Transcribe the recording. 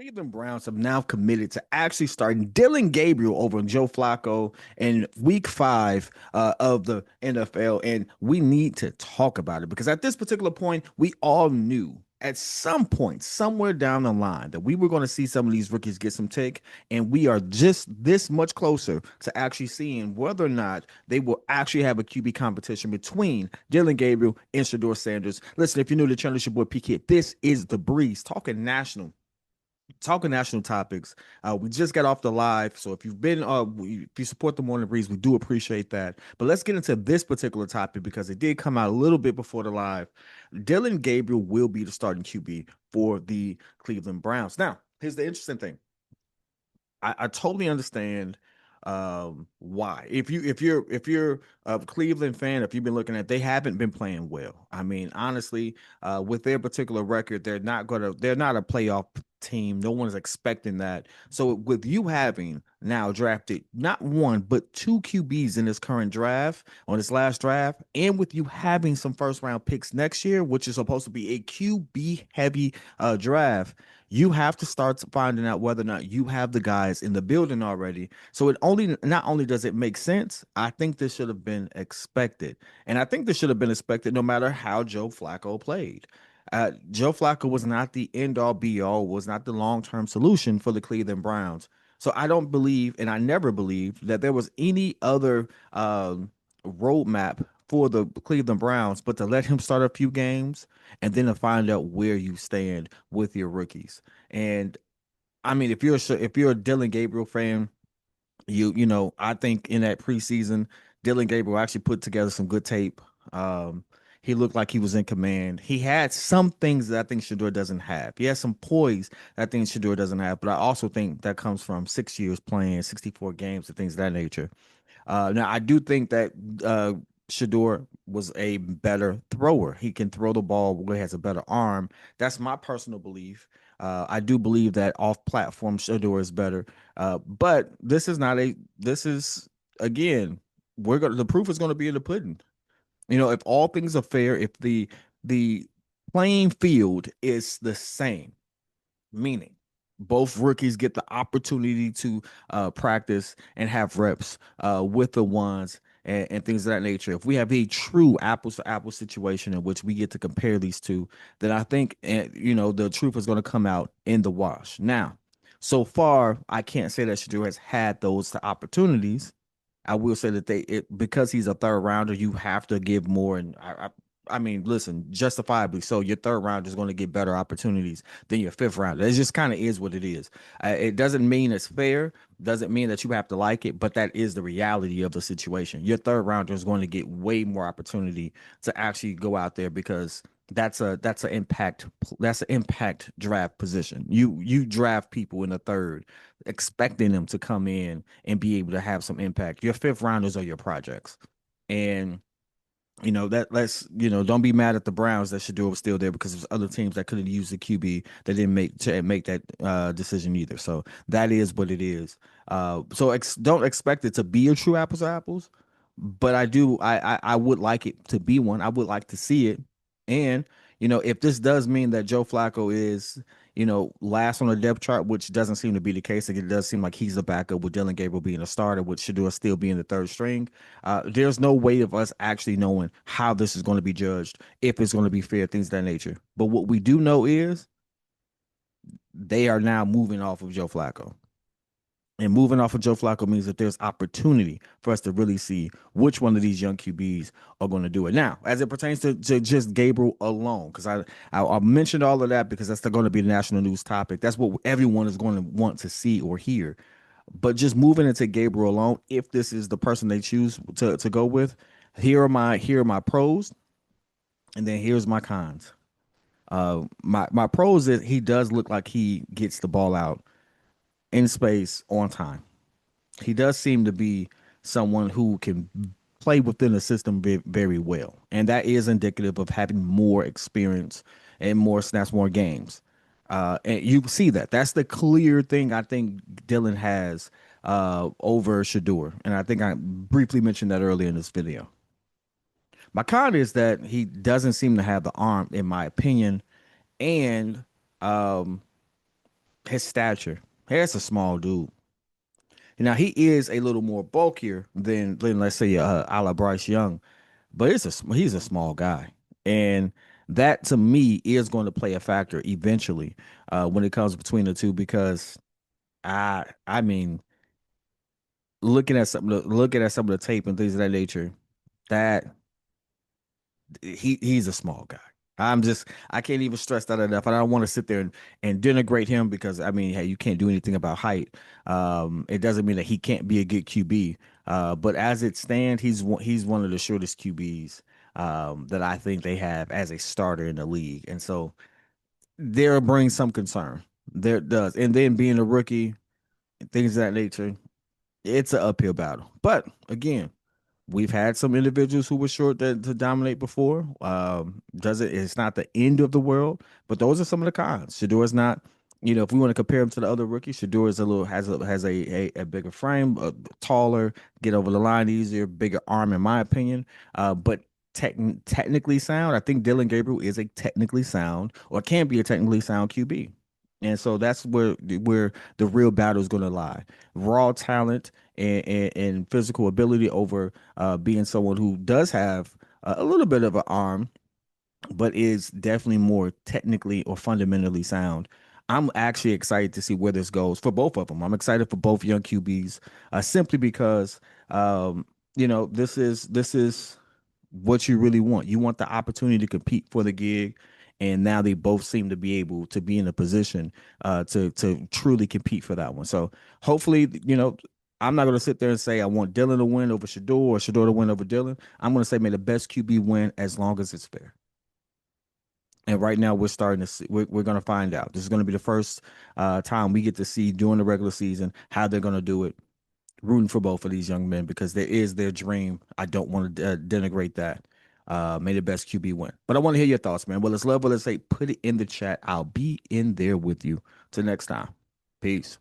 Cleveland Browns have now committed to actually starting Dillon Gabriel over Joe Flacco in week 5 of the NFL. And we need to talk about it because at this particular point, we all knew at some point, somewhere down the line, that we were going to see some of these rookies get some take. And we are just this much closer to actually seeing whether or not they will actually have a QB competition between Dillon Gabriel and Shador Sanders. Listen, if you're new to the channel, it's your boy PK. This is The Breeze, talking national topics. We just got off the live, so if you've been, if you support the Morning Breeze, we do appreciate that. But let's get into this particular topic because it did come out a little bit before the live. Dillon Gabriel will be the starting QB for the Cleveland Browns. Now, here's the interesting thing. I totally understand why. If you're a Cleveland fan, if you've been looking at, they haven't been playing well. I mean, honestly, with their particular record, they're not a playoff team. No one's expecting that. So with you having now drafted not one but two QBs in this current draft, on this last draft, and with you having some first round picks next year, which is supposed to be a QB heavy draft, you have to start finding out whether or not you have the guys in the building already. So it only not only does it make sense, I think this should have been expected. And I think this should have been expected no matter how Joe Flacco played. Joe Flacco was not the end all be all, was not the long term solution for the Cleveland Browns. So I don't believe, and I never believed that there was any other roadmap for the Cleveland Browns, but to let him start a few games and then to find out where you stand with your rookies. And I mean, if you're a Dillon Gabriel fan, I think in that preseason, Dillon Gabriel actually put together some good tape. He looked like he was in command. He had some things that I think Shador doesn't have. He has some poise that I think Shador doesn't have, but I also think that comes from 6 years playing, 64 games, and things of that nature. Now, I do think that Shador was a better thrower. He can throw the ball where he has a better arm. That's my personal belief. I do believe that off platform Shador is better. But this is, again, the proof is going to be in the pudding. If all things are fair, if the playing field is the same, meaning both rookies get the opportunity to practice and have reps with the ones and things of that nature. If we have a true apples to apples situation in which we get to compare these two, then I think the truth is going to come out in the wash. Now, so far, I can't say that Shadur has had those opportunities. I will say that because he's a third rounder, you have to give more. And I mean, listen, justifiably so. Your third round is going to get better opportunities than your fifth round. It just kind of is what it is. It doesn't mean it's fair. Doesn't mean that you have to like it, but that is the reality of the situation. Your third rounder is going to get way more opportunity to actually go out there because that's an impact draft position. You draft people in the third, expecting them to come in and be able to have some impact. Your fifth rounders are your projects, and don't be mad at the Browns that Shador was still there because there's other teams that could have used the QB that didn't make that decision either. So that is what it is. Don't expect it to be a true apples to apples, but I would like it to be one. I would like to see it. And if this does mean that Joe Flacco is last on the depth chart, which doesn't seem to be the case. It does seem like he's the backup with Dillon Gabriel being a starter, with Shador still being the third string. There's no way of us actually knowing how this is going to be judged, if it's going to be fair, things of that nature. But what we do know is they are now moving off of Joe Flacco. And moving off of Joe Flacco means that there's opportunity for us to really see which one of these young QBs are going to do it. Now, as it pertains to just Gabriel alone, because I mentioned all of that because that's going to be the national news topic. That's what everyone is going to want to see or hear. But just moving into Gabriel alone, if this is the person they choose to go with, here are my pros, and then here's my cons. My pros is he does look like he gets the ball out in space on time. He does seem to be someone who can play within the system very well, and that is indicative of having more experience and more snaps, more games. And you see that that's the clear thing I think Dillon has over Shador, and I think I briefly mentioned that earlier in this video. My con is that he doesn't seem to have the arm, in my opinion, and his stature. He's a small dude. Now he is a little more bulkier than let's say a la Bryce Young, but he's a small guy, and that to me is going to play a factor eventually when it comes between the two because I mean looking at some of the tape and things of that nature, that he's a small guy. I can't even stress that enough. I don't want to sit there and denigrate him because I mean, hey, you can't do anything about height. It doesn't mean that he can't be a good QB. But as it stands, he's one of the shortest QBs that I think they have as a starter in the league, and so there brings some concern. There does, and then being a rookie, things of that nature, it's an uphill battle. But again, we've had some individuals who were short to dominate before. Does it? It's not the end of the world, but those are some of the cons. Shador's not. If we want to compare him to the other rookies, Shador is a little has a bigger frame, taller, get over the line easier, bigger arm, in my opinion. But technically sound, I think Dillon Gabriel is a technically sound or can be a technically sound QB. And so that's where the real battle is going to lie. Raw talent and physical ability over being someone who does have a little bit of an arm, but is definitely more technically or fundamentally sound. I'm actually excited to see where this goes for both of them. I'm excited for both young QBs, simply because this is what you really want. You want the opportunity to compete for the gig, and now they both seem to be able to be in a position to truly compete for that one. So hopefully, I'm not going to sit there and say I want Dillon to win over Shador or Shador to win over Dillon. I'm going to say may the best QB win as long as it's fair. And right now we're starting to see, we're going to find out. This is going to be the first time we get to see during the regular season how they're going to do it. Rooting for both of these young men because there is their dream. I don't want to denigrate that. May the best QB win. But I want to hear your thoughts, man. Well, it's love. Well, let's say put it in the chat. I'll be in there with you. Till next time. Peace.